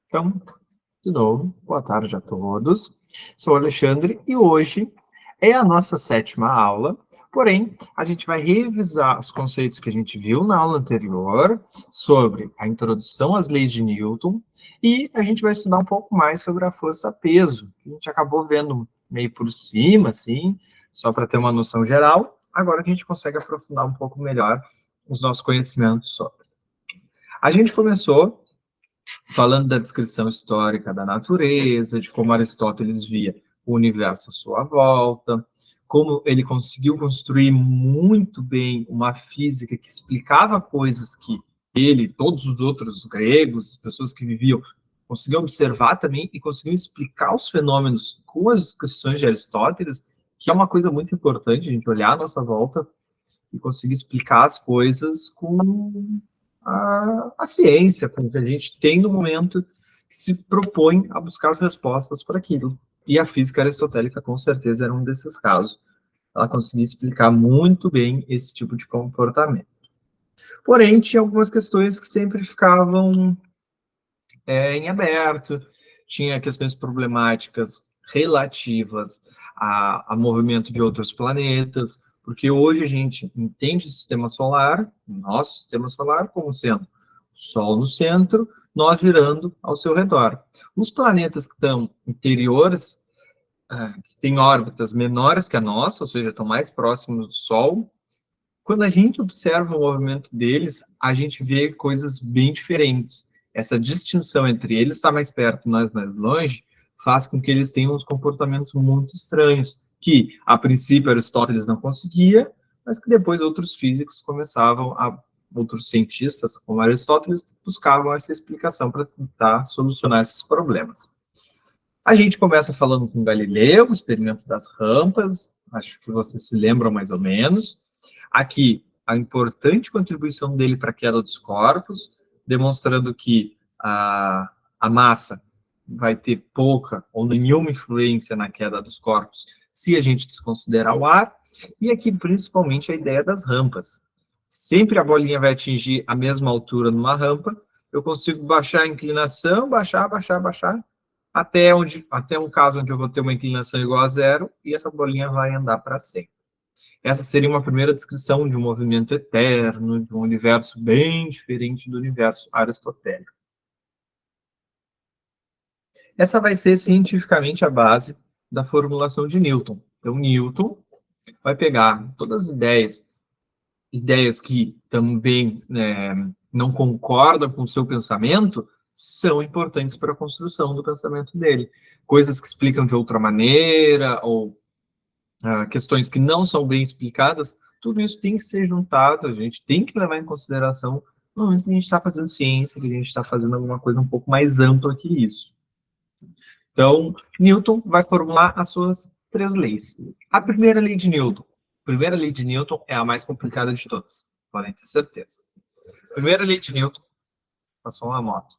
Então, de novo, boa tarde a todos. Sou o Alexandre e hoje é a nossa sétima aula, porém, a gente vai revisar os conceitos que a gente viu na aula anterior sobre a introdução às leis de Newton e a gente vai estudar um pouco mais sobre a força-peso, que a gente acabou vendo meio por cima, assim, só para ter uma noção geral. Agora a gente consegue aprofundar um pouco melhor os nossos conhecimentos sobre. A gente começou falando da descrição histórica da natureza, de como Aristóteles via o universo à sua volta, como ele conseguiu construir muito bem uma física que explicava coisas que ele, todos os outros gregos, pessoas que viviam, conseguiam observar também e conseguiam explicar os fenômenos com as descrições de Aristóteles, que é uma coisa muito importante, a gente olhar à nossa volta e conseguir explicar as coisas com a ciência, com o que a gente tem no momento que se propõe a buscar as respostas para aquilo. E a física aristotélica, com certeza, era um desses casos. Ela conseguia explicar muito bem esse tipo de comportamento. Porém, tinha algumas questões que sempre ficavam em aberto, tinha questões problemáticas relativas a movimento de outros planetas, porque hoje a gente entende o sistema solar, nosso sistema solar, como sendo o Sol no centro, nós girando ao seu redor. Os planetas que estão interiores, que têm órbitas menores que a nossa, ou seja, estão mais próximos do Sol, quando a gente observa o movimento deles, a gente vê coisas bem diferentes. Essa distinção entre eles estar mais perto, nós mais longe, faz com que eles tenham uns comportamentos muito estranhos, que, a princípio, Aristóteles não conseguia, mas que depois outros físicos outros cientistas, como Aristóteles, buscavam essa explicação para tentar solucionar esses problemas. A gente começa falando com Galileu, o experimento das rampas, acho que vocês se lembram mais ou menos. Aqui, a importante contribuição dele para a queda dos corpos, demonstrando que a massa vai ter pouca ou nenhuma influência na queda dos corpos, se a gente desconsiderar o ar. E aqui, principalmente, a ideia das rampas. Sempre a bolinha vai atingir a mesma altura numa rampa, eu consigo baixar a inclinação, baixar, até um caso onde eu vou ter uma inclinação igual a zero, e essa bolinha vai andar para sempre. Essa seria uma primeira descrição de um movimento eterno, de um universo bem diferente do universo aristotélico. Essa vai ser cientificamente a base da formulação de Newton. Então, Newton vai pegar todas as ideias que também não concordam com o seu pensamento, são importantes para a construção do pensamento dele. Coisas que explicam de outra maneira, ou questões que não são bem explicadas, tudo isso tem que ser juntado, a gente tem que levar em consideração no momento que a gente está fazendo ciência, que a gente está fazendo alguma coisa um pouco mais ampla que isso. Então, Newton vai formular as suas 3 leis. A primeira lei de Newton. A primeira lei de Newton é a mais complicada de todas, podem ter certeza. A primeira lei de Newton, passou uma moto,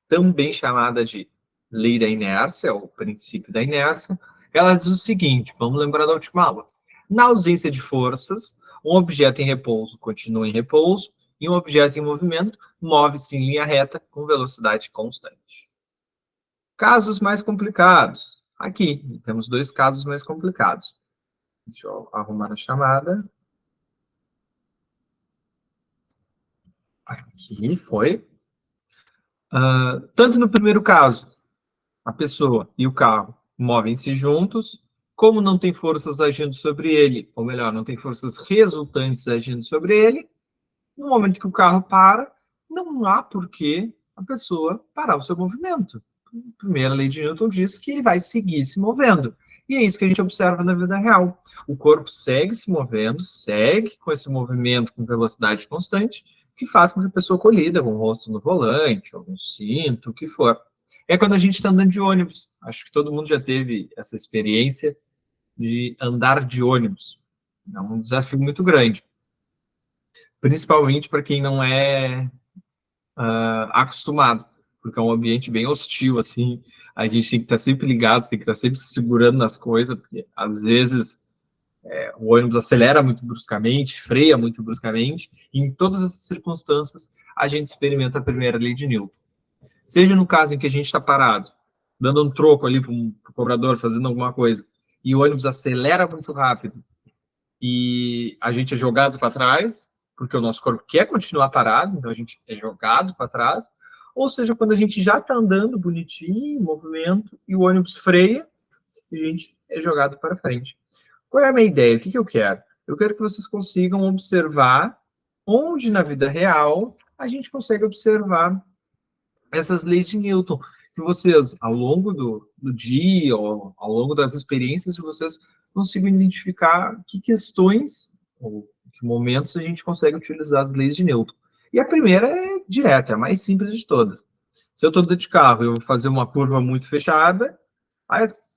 também chamada de lei da inércia, ou princípio da inércia, ela diz o seguinte, vamos lembrar da última aula. Na ausência de forças, um objeto em repouso continua em repouso, e um objeto em movimento move-se em linha reta com velocidade constante. Casos mais complicados. Aqui, temos 2 casos mais complicados. Deixa eu arrumar a chamada. Aqui foi. Tanto no primeiro caso, a pessoa e o carro movem-se juntos, como não tem forças agindo sobre ele, ou melhor, não tem forças resultantes agindo sobre ele, no momento que o carro para, não há por que a pessoa parar o seu movimento. A primeira lei de Newton diz que ele vai seguir se movendo. E é isso que a gente observa na vida real. O corpo segue se movendo, segue com esse movimento com velocidade constante, que faz com que a pessoa colida com o rosto no volante, ou no cinto, o que for. É quando a gente está andando de ônibus. Acho que todo mundo já teve essa experiência de andar de ônibus. É um desafio muito grande. Principalmente para quem não é acostumado, porque é um ambiente bem hostil, assim, a gente tem que estar sempre ligado, tem que estar sempre se segurando nas coisas, porque às vezes o ônibus acelera muito bruscamente, freia muito bruscamente, e em todas essas circunstâncias a gente experimenta a primeira lei de Newton. Seja no caso em que a gente está parado, dando um troco ali para o cobrador, fazendo alguma coisa, e o ônibus acelera muito rápido e a gente é jogado para trás, porque o nosso corpo quer continuar parado, então a gente é jogado para trás, ou seja, quando a gente já está andando bonitinho, em movimento, e o ônibus freia, e a gente é jogado para frente. Qual é a minha ideia? O que eu quero? Eu quero que vocês consigam observar onde na vida real a gente consegue observar essas leis de Newton, que vocês, ao longo do dia, ou ao longo das experiências de vocês, consigam identificar que questões, ou que momentos a gente consegue utilizar as leis de Newton. E a primeira é direta, é a mais simples de todas. Se eu estou dentro de carro e eu vou fazer uma curva muito fechada,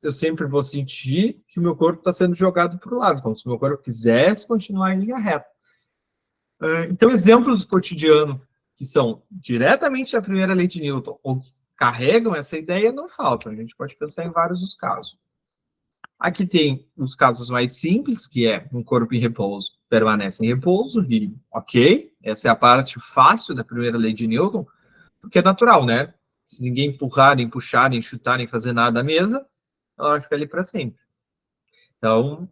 eu sempre vou sentir que o meu corpo está sendo jogado para o lado, como se o meu corpo quisesse continuar em linha reta. Então, exemplos do cotidiano que são diretamente da primeira lei de Newton ou que carregam essa ideia não faltam. A gente pode pensar em vários dos casos. Aqui tem os casos mais simples, que é um corpo em repouso permanece em repouso, e ok, essa é a parte fácil da primeira lei de Newton, porque é natural, né? Se ninguém empurrar, nem puxar, nem chutar, nem fazer nada à mesa, ela vai ficar ali para sempre. Então,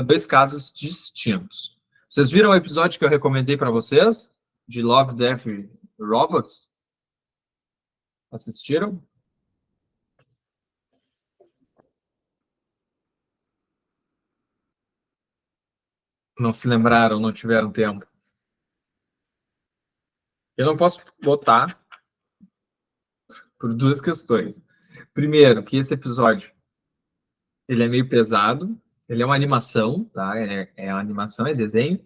dois casos distintos. Vocês viram o episódio que eu recomendei para vocês? De Love, Death Robots? Assistiram? Não se lembraram, não tiveram tempo. Eu não posso botar por duas questões. Primeiro, que esse episódio ele é meio pesado, ele é uma animação, tá? É uma animação, é desenho,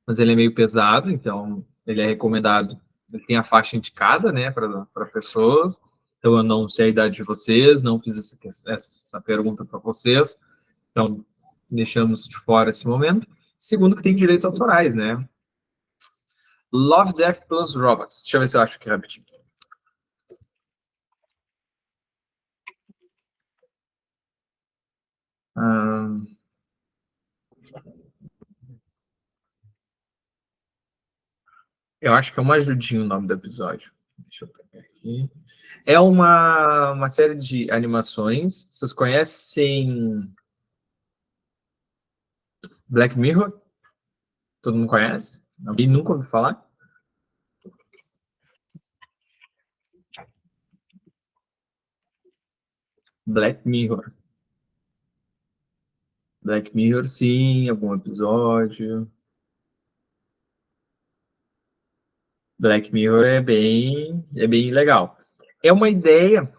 mas ele é meio pesado, então ele é recomendado. Ele tem a faixa indicada, né, para pessoas. Então eu não sei a idade de vocês, não fiz essa pergunta para vocês, então deixamos de fora esse momento. Segundo, que tem direitos autorais, né? Love, Death plus Robots. Deixa eu ver se eu acho aqui rapidinho. Eu acho que é uma ajudinha o nome do episódio. Deixa eu pegar aqui. É uma série de animações. Vocês conhecem Black Mirror? Todo mundo conhece? Alguém nunca ouviu falar? Black Mirror. Black Mirror, sim, algum episódio. Black Mirror é bem legal. É uma ideia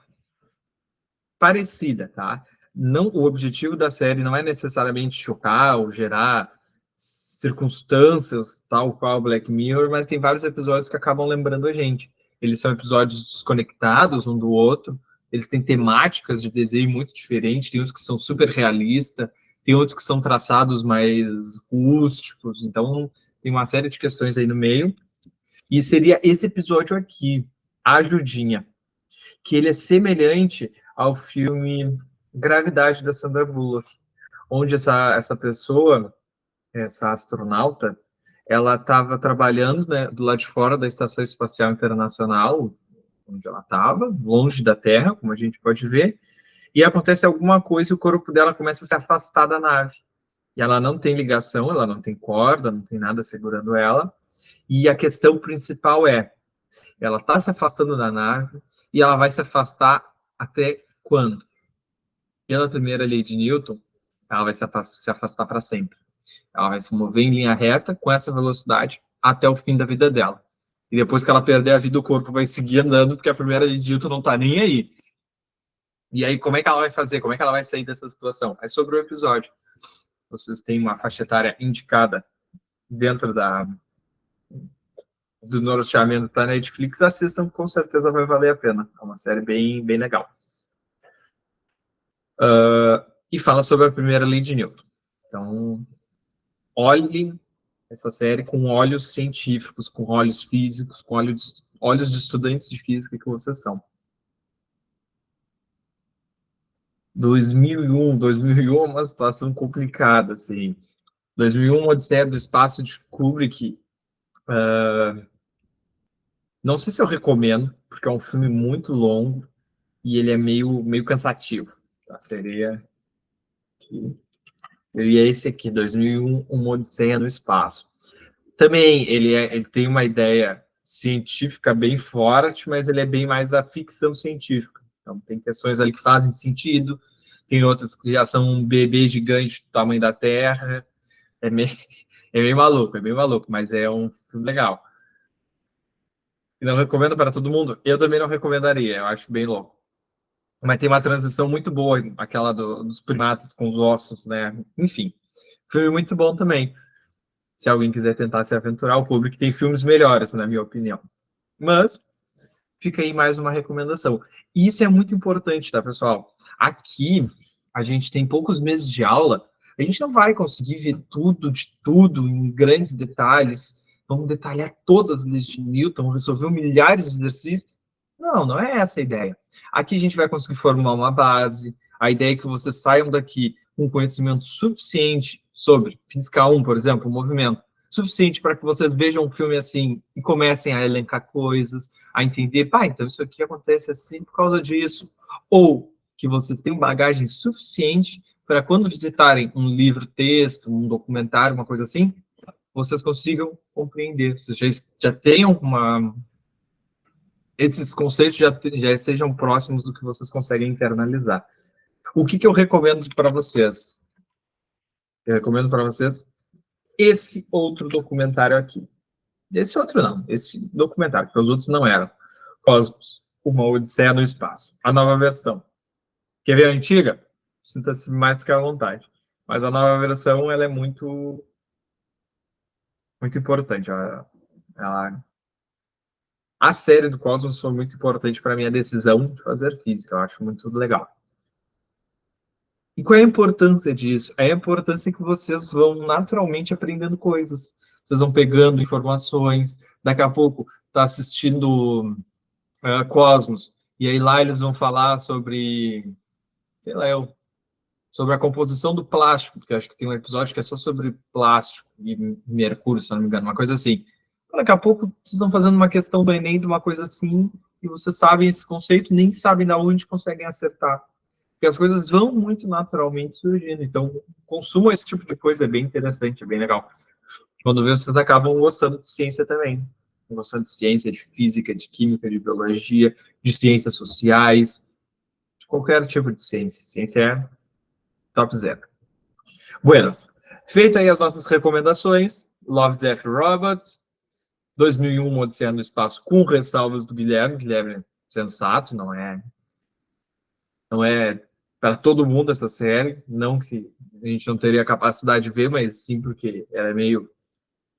parecida, tá? Não, o objetivo da série não é necessariamente chocar ou gerar circunstâncias tal qual Black Mirror, mas tem vários episódios que acabam lembrando a gente. Eles são episódios desconectados um do outro, eles têm temáticas de desenho muito diferentes, tem uns que são super realistas, tem outros que são traçados mais rústicos, então tem uma série de questões aí no meio. E seria esse episódio aqui, a Ajudinha, que ele é semelhante ao filme Gravidade da Sandra Bullock, onde essa pessoa, essa astronauta, ela estava trabalhando, né, do lado de fora da Estação Espacial Internacional, onde ela estava, longe da Terra, como a gente pode ver, e acontece alguma coisa e o corpo dela começa a se afastar da nave. E ela não tem ligação, ela não tem corda, não tem nada segurando ela. E a questão principal é, ela está se afastando da nave e ela vai se afastar até quando? Pela primeira lei de Newton, ela vai se afastar para sempre. Ela vai se mover em linha reta com essa velocidade até o fim da vida dela. E depois que ela perder a vida, o corpo vai seguir andando, porque a primeira lei de Newton não está nem aí. E aí, como é que ela vai fazer? Como é que ela vai sair dessa situação? É sobre o episódio. Vocês têm uma faixa etária indicada dentro do norteamento da Netflix, assistam, com certeza vai valer a pena. É uma série bem legal. E fala sobre a primeira lei de Newton. Então, olhem essa série com olhos científicos, com olhos físicos, com olhos de estudantes de física que vocês são. 2001 é uma situação complicada, assim. 2001, Odisseia do Espaço de Kubrick, Não sei se eu recomendo, porque é um filme muito longo e ele é meio cansativo. Tá? Seria esse aqui, 2001, Uma Odisseia no Espaço. Também ele tem uma ideia científica bem forte, mas ele é bem mais da ficção científica. Então, tem questões ali que fazem sentido, tem outras que já são um bebê gigante do tamanho da Terra. É meio, é bem maluco, mas é um filme legal. E não recomendo para todo mundo? Eu também não recomendaria, eu acho bem louco. Mas tem uma transição muito boa, aquela dos primatas com os ossos, né? Enfim, filme muito bom também. Se alguém quiser tentar se aventurar, o público tem filmes melhores, na minha opinião. Mas fica aí mais uma recomendação. E isso é muito importante, tá, pessoal? Aqui a gente tem poucos meses de aula, a gente não vai conseguir ver tudo de tudo em grandes detalhes. Vamos detalhar todas as leis de Newton, resolver milhares de exercícios. Não, não é essa a ideia. Aqui a gente vai conseguir formar uma base. A ideia é que vocês saiam daqui com conhecimento suficiente sobre física 1, por exemplo, o movimento, suficiente para que vocês vejam um filme assim e comecem a elencar coisas, a entender, pá, então isso aqui acontece assim por causa disso. Ou que vocês tenham bagagem suficiente para quando visitarem um livro-texto, um documentário, uma coisa assim, vocês consigam compreender. Vocês já tenham uma... Esses conceitos já estejam próximos do que vocês conseguem internalizar. O que eu recomendo para vocês? Eu recomendo para vocês esse outro documentário aqui. Esse outro não, esse documentário, porque os outros não eram. Cosmos, Uma Odisseia no Espaço. A nova versão. Quer ver a antiga? Sinta-se mais que à vontade. Mas a nova versão, ela é muito importante. A série do Cosmos foi muito importante para a minha decisão de fazer física. Eu acho muito legal. E qual é a importância disso? É a importância que vocês vão naturalmente aprendendo coisas. Vocês vão pegando informações. Daqui a pouco, tá assistindo Cosmos. E aí lá eles vão falar sobre, sei lá, sobre a composição do plástico, porque acho que tem um episódio que é só sobre plástico e mercúrio, se não me engano, uma coisa assim. Daqui a pouco vocês estão fazendo uma questão do Enem de uma coisa assim, e vocês sabem esse conceito, nem sabem de onde conseguem acertar. Porque as coisas vão muito naturalmente surgindo. Então, consumam esse tipo de coisa, é bem interessante, é bem legal. Quando vê, vocês acabam gostando de ciência também. Gostando de ciência, de física, de química, de biologia, de ciências sociais, de qualquer tipo de ciência. Ciência é top zero. Buenas. Feita aí as nossas recomendações, Love, Death Robots, 2001, Odisseia no Espaço, com ressalvas do Guilherme. Guilherme é sensato, não é para todo mundo essa série, não que a gente não teria capacidade de ver, mas sim porque ela é meio,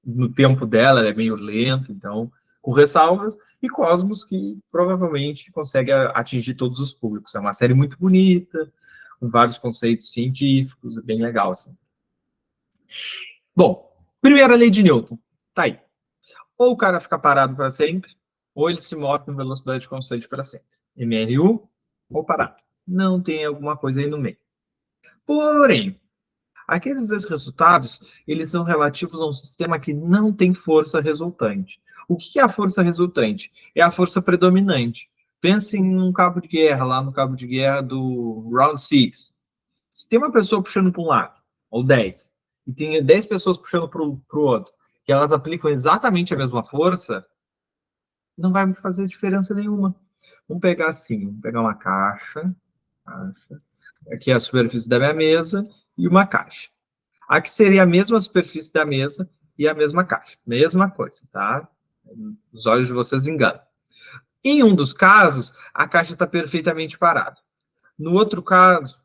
no tempo dela, ela é meio lenta, então, com ressalvas, e Cosmos, que provavelmente consegue atingir todos os públicos. É uma série muito bonita, com vários conceitos científicos, bem legal, assim. Bom, primeira lei de Newton, tá aí. Ou o cara fica parado para sempre, ou ele se move com velocidade constante para sempre. MRU ou parado. Não tem alguma coisa aí no meio. Porém, aqueles dois resultados, eles são relativos a um sistema que não tem força resultante. O que é a força resultante? É a força predominante. Pensem num cabo de guerra, lá no cabo de guerra do Round 6. Se tem uma pessoa puxando para um lado, ou 10, e tem 10 pessoas puxando para o outro, que elas aplicam exatamente a mesma força, não vai fazer diferença nenhuma. Vamos pegar assim, vamos pegar uma caixa, aqui é a superfície da minha mesa, e uma caixa. Aqui seria a mesma superfície da mesa e a mesma caixa. Mesma coisa, tá? Os olhos de vocês enganam. Em um dos casos, a caixa está perfeitamente parada. No outro caso,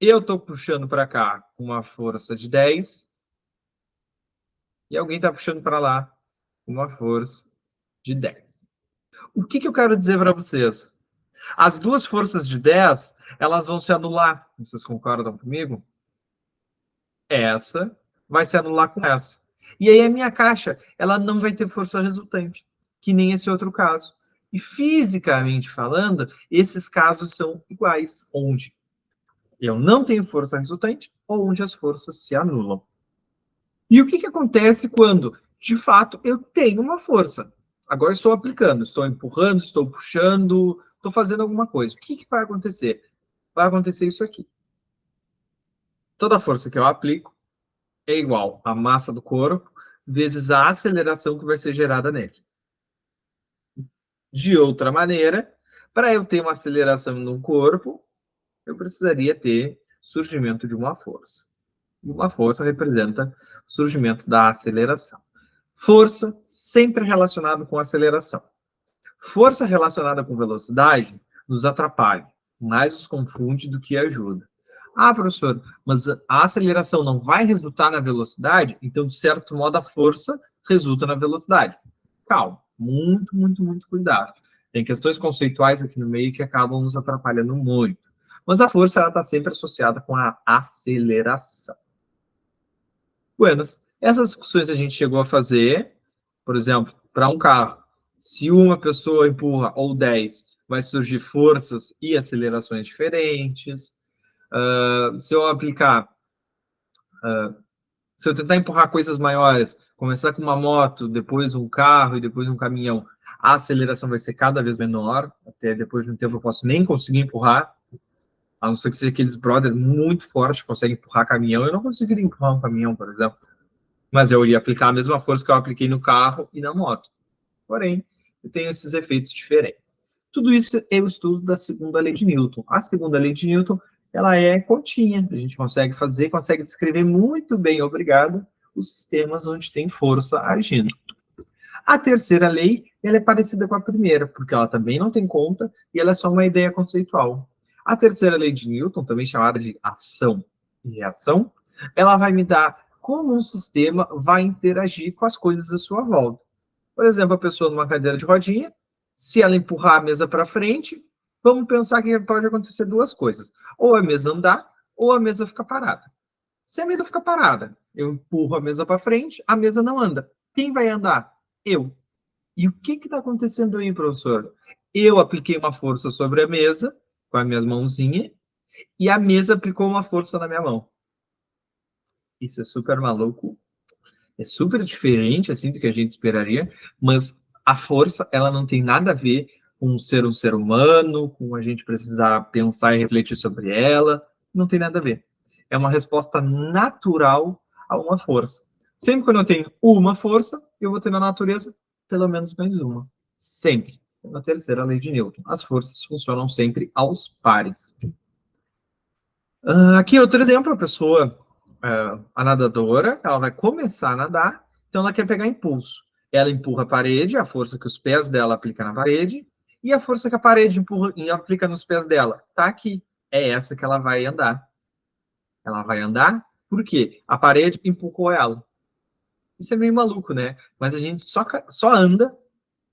eu estou puxando para cá com uma força de 10 e alguém está puxando para lá com uma força de 10. O que eu quero dizer para vocês? As duas forças de 10, elas vão se anular. Vocês concordam comigo? Essa vai se anular com essa. E aí a minha caixa, ela não vai ter força resultante, que nem esse outro caso. E fisicamente falando, esses casos são iguais, onde eu não tenho força resultante ou onde as forças se anulam. E o que acontece quando, de fato, eu tenho uma força? agora estou aplicando, estou empurrando, estou puxando, estou fazendo alguma coisa. O que vai acontecer? Vai acontecer isso aqui. Toda a força que eu aplico é igual à massa do corpo vezes a aceleração que vai ser gerada nele. De outra maneira, para eu ter uma aceleração no corpo, eu precisaria ter surgimento de uma força. Uma força representa o surgimento da aceleração. Força sempre relacionado com aceleração. Força relacionada com velocidade nos atrapalha, mais nos confunde do que ajuda. Ah, professor, mas a aceleração não vai resultar na velocidade? Então, de certo modo, a força resulta na velocidade. Calma, muito, muito, muito cuidado. Tem questões conceituais aqui no meio que acabam nos atrapalhando muito. Mas a força está sempre associada com a aceleração. Buenas, essas discussões a gente chegou a fazer, por exemplo, para um carro. Se uma pessoa empurra ou 10, vai surgir forças e acelerações diferentes. Se eu aplicar, se eu tentar empurrar coisas maiores, começar com uma moto, depois um carro e depois um caminhão, a aceleração vai ser cada vez menor, até depois de um tempo eu posso nem conseguir empurrar, a não ser que seja aqueles brothers muito fortes que conseguem empurrar caminhão, eu não conseguiria empurrar um caminhão, por exemplo, mas eu iria aplicar a mesma força que eu apliquei no carro e na moto. Porém, eu tenho esses efeitos diferentes. Tudo isso é o estudo da segunda lei de Newton. A segunda lei de Newton, ela é curtinha, a gente consegue fazer, consegue descrever muito bem, obrigado, os sistemas onde tem força agindo. A terceira lei, ela é parecida com a primeira, porque ela também não tem conta e ela é só uma ideia conceitual. A terceira lei de Newton, também chamada de ação e reação, ela vai me dar como um sistema vai interagir com as coisas à sua volta. Por exemplo, a pessoa numa cadeira de rodinha, se ela empurrar a mesa para frente, vamos pensar que pode acontecer duas coisas. Ou a mesa andar, ou a mesa ficar parada. Se a mesa ficar parada, eu empurro a mesa para frente, a mesa não anda. Quem vai andar? Eu. E o que está acontecendo aí, professor? Eu apliquei uma força sobre a mesa, com as minhas mãozinhas, e a mesa aplicou uma força na minha mão. Isso é super maluco. É super diferente, assim, do que a gente esperaria, mas a força, ela não tem nada a ver com ser um ser humano, com a gente precisar pensar e refletir sobre ela, não tem nada a ver. É uma resposta natural a uma força. Sempre quando eu tenho uma força, eu vou ter na natureza pelo menos mais uma. Sempre. Na terceira lei de Newton. As forças funcionam sempre aos pares. Aqui outro exemplo, a pessoa, a nadadora, ela vai começar a nadar, então ela quer pegar impulso. Ela empurra a parede, a força que os pés dela aplicam na parede, e a força que a parede empurra e aplica nos pés dela está aqui. É essa que ela vai andar. Ela vai andar, por quê? A parede empurrou ela. Isso é meio maluco, né? Mas a gente só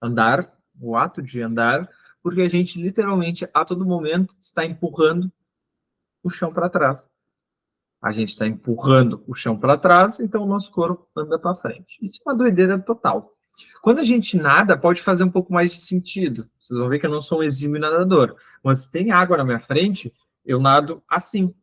andar, o ato de andar, porque a gente literalmente a todo momento está empurrando o chão para trás. A gente está empurrando o chão para trás, então o nosso corpo anda para frente. Isso é uma doideira total. Quando a gente nada, pode fazer um pouco mais de sentido. Vocês vão ver que eu não sou um exímio nadador. Mas se tem água na minha frente, eu nado assim.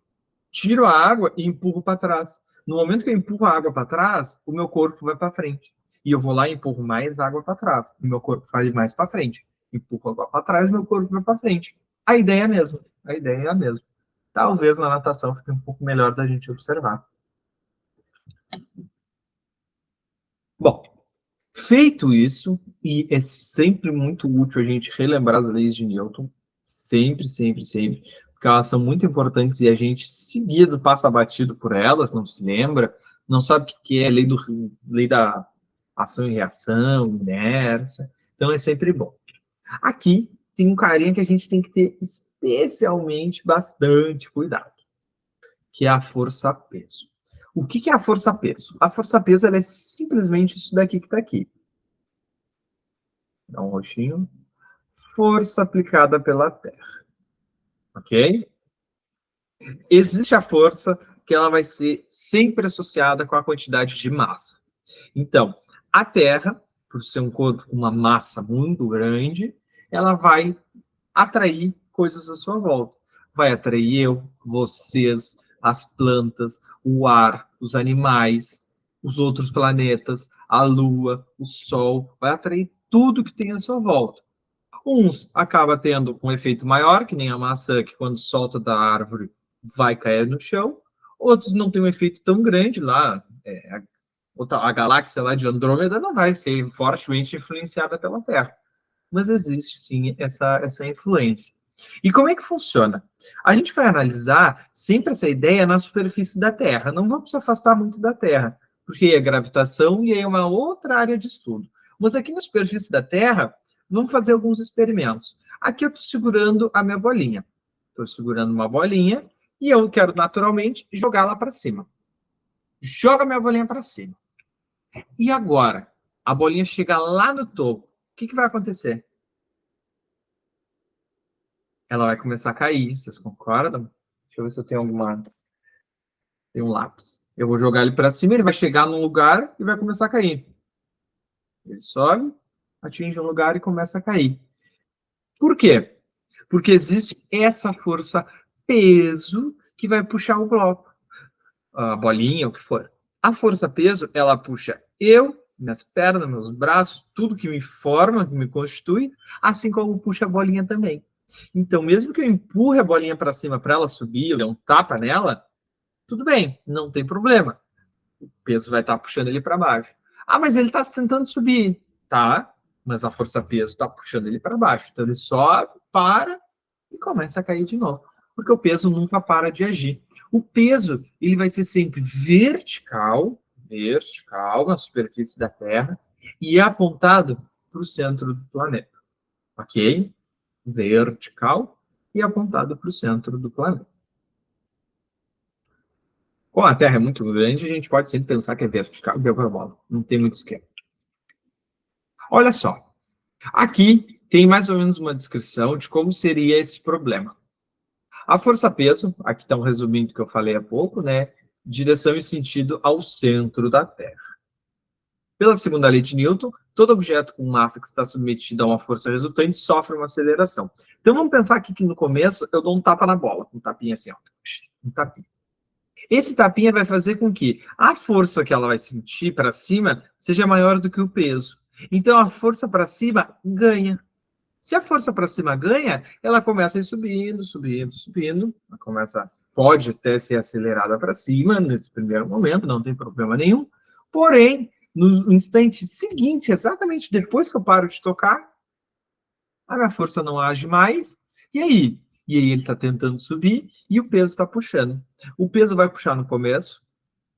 Tiro a água e empurro para trás. No momento que eu empurro a água para trás, o meu corpo vai para frente. E eu vou lá e empurro mais água para trás. O meu corpo vai mais para frente. Empurro água para trás, meu corpo vai para frente. A ideia é a mesma. A ideia é a mesma. Talvez na natação fique um pouco melhor da gente observar. Bom, feito isso, e é sempre muito útil a gente relembrar as leis de Newton, sempre, sempre, sempre, porque elas são muito importantes e a gente seguido passa batido por elas, não se lembra, não sabe o que é lei da ação e reação, inércia, então é sempre bom. Aqui tem um carinha que a gente tem que ter especialmente bastante cuidado, que é a força-peso. O que é a força-peso? A força-peso é simplesmente isso daqui que está aqui. Dá um roxinho. Força aplicada pela Terra. Ok? Existe a força que ela vai ser sempre associada com a quantidade de massa. Então, a Terra, por ser um corpo com uma massa muito grande, ela vai atrair coisas à sua volta. Vai atrair eu, vocês, as plantas, o ar, os animais, os outros planetas, a Lua, o Sol, vai atrair tudo que tem à sua volta. Uns acaba tendo um efeito maior, que nem a maçã, que quando solta da árvore vai cair no chão. Outros não tem um efeito tão grande lá. A galáxia lá de Andrômeda não vai ser fortemente influenciada pela Terra. Mas existe sim essa influência. E como é que funciona? A gente vai analisar sempre essa ideia na superfície da Terra. Não vamos se afastar muito da Terra, porque é gravitação e é uma outra área de estudo. Mas aqui na superfície da Terra, vamos fazer alguns experimentos. Aqui eu estou segurando a minha bolinha. Estou segurando uma bolinha e eu quero naturalmente jogá-la para cima. Joga minha bolinha para cima. E agora? A bolinha chega lá no topo. O que vai acontecer? Ela vai começar a cair. Vocês concordam? Deixa eu ver se eu tenho alguma. Tem um lápis. Eu vou jogar ele para cima, ele vai chegar num lugar e vai começar a cair. Ele sobe, atinge um lugar e começa a cair. Por quê? Porque existe essa força peso que vai puxar o bloco, a bolinha, o que for. A força peso, ela puxa eu, minhas pernas, meus braços, tudo que me forma, que me constitui, assim como puxa a bolinha também. Então, mesmo que eu empurre a bolinha para cima para ela subir, eu dê um tapa nela, tudo bem, não tem problema. O peso vai estar puxando ele para baixo. Ah, mas ele está tentando subir. Tá, mas a força peso está puxando ele para baixo. Então ele sobe, para e começa a cair de novo. Porque o peso nunca para de agir. O peso ele vai ser sempre vertical na superfície da Terra e apontado para o centro do planeta. Ok? Vertical e apontado para o centro do planeta. Como a Terra é muito grande, a gente pode sempre pensar que é vertical e hiperbólico. Não tem muito esquema. Olha só. Aqui tem mais ou menos uma descrição de como seria esse problema. A força-peso, aqui está um resuminho do que eu falei há pouco, né? Direção e sentido ao centro da Terra. Pela segunda lei de Newton, todo objeto com massa que está submetido a uma força resultante sofre uma aceleração. Então vamos pensar aqui que no começo eu dou um tapa na bola, um tapinha assim, ó, um tapinha. Esse tapinha vai fazer com que a força que ela vai sentir para cima seja maior do que o peso. Então a força para cima ganha. Se a força para cima ganha, ela começa a ir subindo. Ela pode até ser acelerada para cima nesse primeiro momento, não tem problema nenhum. Porém, no instante seguinte, exatamente depois que eu paro de tocar, a minha força não age mais. E aí? E aí ele está tentando subir e o peso está puxando. O peso vai puxar no começo,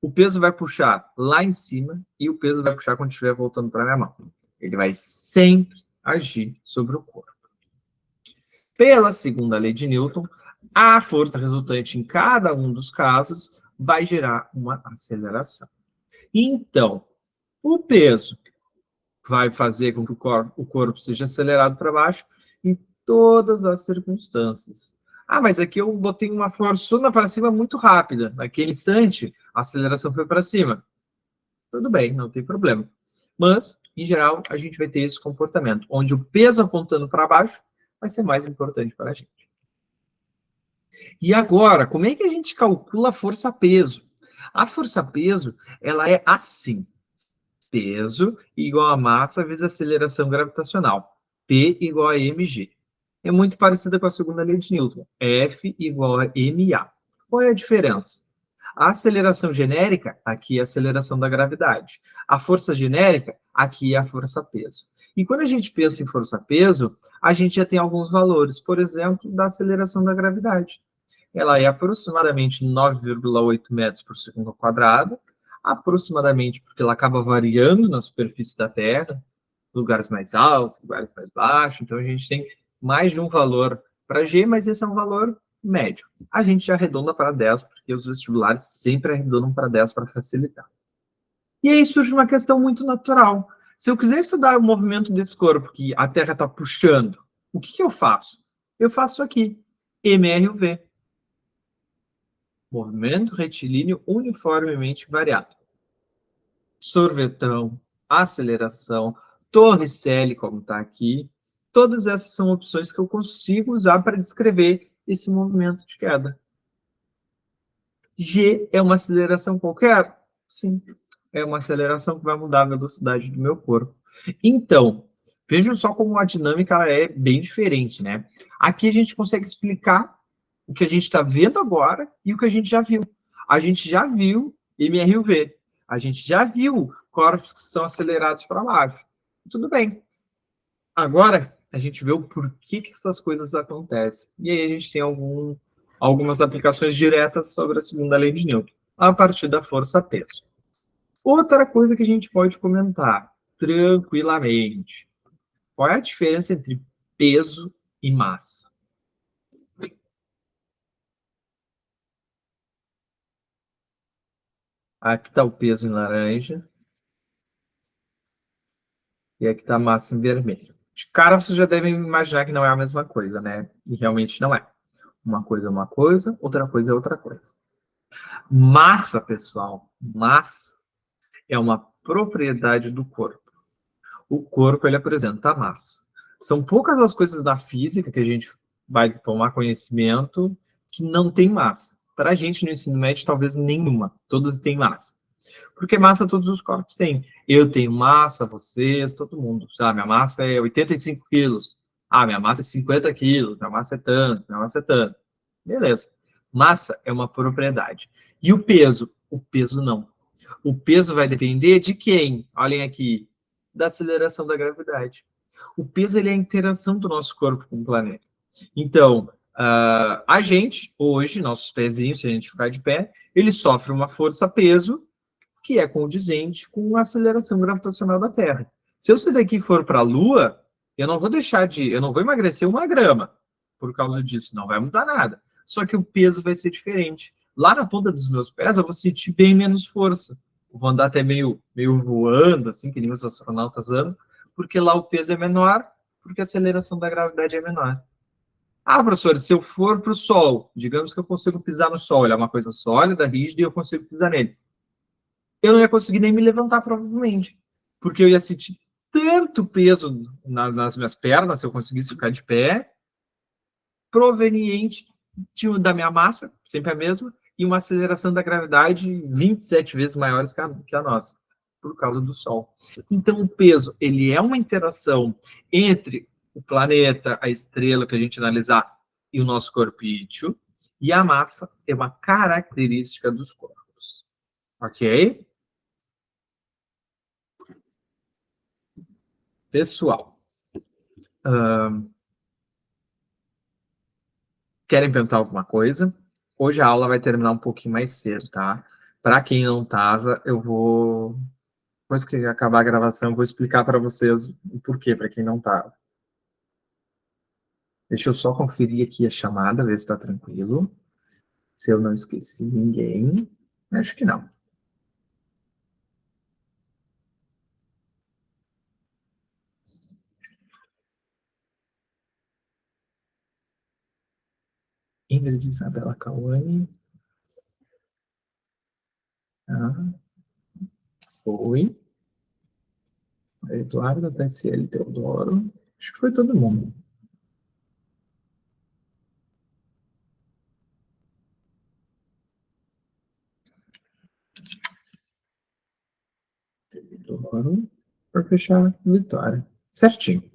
o peso vai puxar lá em cima e o peso vai puxar quando estiver voltando para a minha mão. Ele vai sempre agir sobre o corpo. Pela segunda lei de Newton, a força resultante em cada um dos casos vai gerar uma aceleração. Então, o peso vai fazer com que o corpo seja acelerado para baixo em todas as circunstâncias. Ah, mas aqui eu botei uma forçona para cima muito rápida. Naquele instante, a aceleração foi para cima. Tudo bem, não tem problema. Mas, em geral, a gente vai ter esse comportamento, onde o peso apontando para baixo vai ser mais importante para a gente. E agora, como é que a gente calcula a força-peso? A força-peso, ela é assim. Peso igual a massa vezes aceleração gravitacional. P igual a mg. É muito parecida com a segunda lei de Newton. F igual a ma. Qual é a diferença? A aceleração genérica, aqui é a aceleração da gravidade. A força genérica, aqui é a força-peso. E quando a gente pensa em força-peso, a gente já tem alguns valores. Por exemplo, da aceleração da gravidade. Ela é aproximadamente 9,8 metros por segundo ao quadrado, aproximadamente porque ela acaba variando na superfície da Terra, lugares mais altos, lugares mais baixos, então a gente tem mais de um valor para G, mas esse é um valor médio. A gente arredonda para 10, porque os vestibulares sempre arredondam para 10 para facilitar. E aí surge uma questão muito natural. Se eu quiser estudar o movimento desse corpo que a Terra está puxando, o que eu faço? Eu faço isso aqui, MRV. Movimento retilíneo uniformemente variado. Sorvetão, aceleração, Torricelli, como está aqui. Todas essas são opções que eu consigo usar para descrever esse movimento de queda. G é uma aceleração qualquer? Sim, é uma aceleração que vai mudar a velocidade do meu corpo. Então, Vejam só como a dinâmica é bem diferente, né? Aqui a gente consegue explicar o que a gente está vendo agora e o que a gente já viu. A gente já viu MRUV, a gente já viu corpos que são acelerados para baixo. Tudo bem. Agora a gente vê o porquê que essas coisas acontecem. E aí a gente tem algumas aplicações diretas sobre a segunda lei de Newton, a partir da força-peso. Outra coisa que a gente pode comentar tranquilamente: qual é a diferença entre peso e massa? Aqui está o peso em laranja e aqui está a massa em vermelho. De cara, vocês já devem imaginar que não é a mesma coisa, né? E realmente não é. Uma coisa é uma coisa, outra coisa é outra coisa. Massa, pessoal, massa é uma propriedade do corpo. O corpo, ele apresenta massa. São poucas as coisas da física que a gente vai tomar conhecimento que não tem massa. Para a gente no ensino médio, talvez nenhuma. Todas têm massa. Porque massa todos os corpos têm. Eu tenho massa, vocês, todo mundo. Sabe? Minha massa é 85 quilos. Ah, minha massa é 50 quilos. Minha massa é tanto. Minha massa é tanto. Beleza. Massa é uma propriedade. E o peso? O peso não. O peso vai depender de quem? Olhem aqui. Da aceleração da gravidade. O peso ele é a interação do nosso corpo com o planeta. Então, a gente, hoje, nossos pezinhos, se a gente ficar de pé, ele sofre uma força-peso que é condizente com a aceleração gravitacional da Terra. Se eu sair daqui e for para a Lua, eu não vou emagrecer 1 grama por causa disso, não vai mudar nada. Só que o peso vai ser diferente. Lá na ponta dos meus pés, eu vou sentir bem menos força. Eu vou andar até meio voando, assim, que nem os astronautas andam, porque lá o peso é menor, porque a aceleração da gravidade é menor. Ah, professor, se eu for para o Sol, digamos que eu consigo pisar no Sol, ele é uma coisa sólida, rígida, e eu consigo pisar nele, eu não ia conseguir nem me levantar, provavelmente. Porque eu ia sentir tanto peso nas minhas pernas, se eu conseguisse ficar de pé, proveniente da minha massa, sempre a mesma, e uma aceleração da gravidade 27 vezes maiores que a nossa, por causa do Sol. Então, o peso, ele é uma interação entre o planeta, a estrela que a gente analisar, e o nosso corpício, e a massa é uma característica dos corpos. Ok? Pessoal, querem perguntar alguma coisa? Hoje a aula vai terminar um pouquinho mais cedo, tá? Para quem não estava, eu vou, depois que acabar a gravação, eu vou explicar para vocês o porquê, para quem não estava. Deixa eu só conferir aqui a chamada, ver se está tranquilo. Se eu não esqueci ninguém. Acho que não. Ingrid Isabela Cauane. Ah, foi. Eduardo TSL Teodoro. Acho que foi todo mundo. Teodoro. Para fechar, Vitória. Certinho.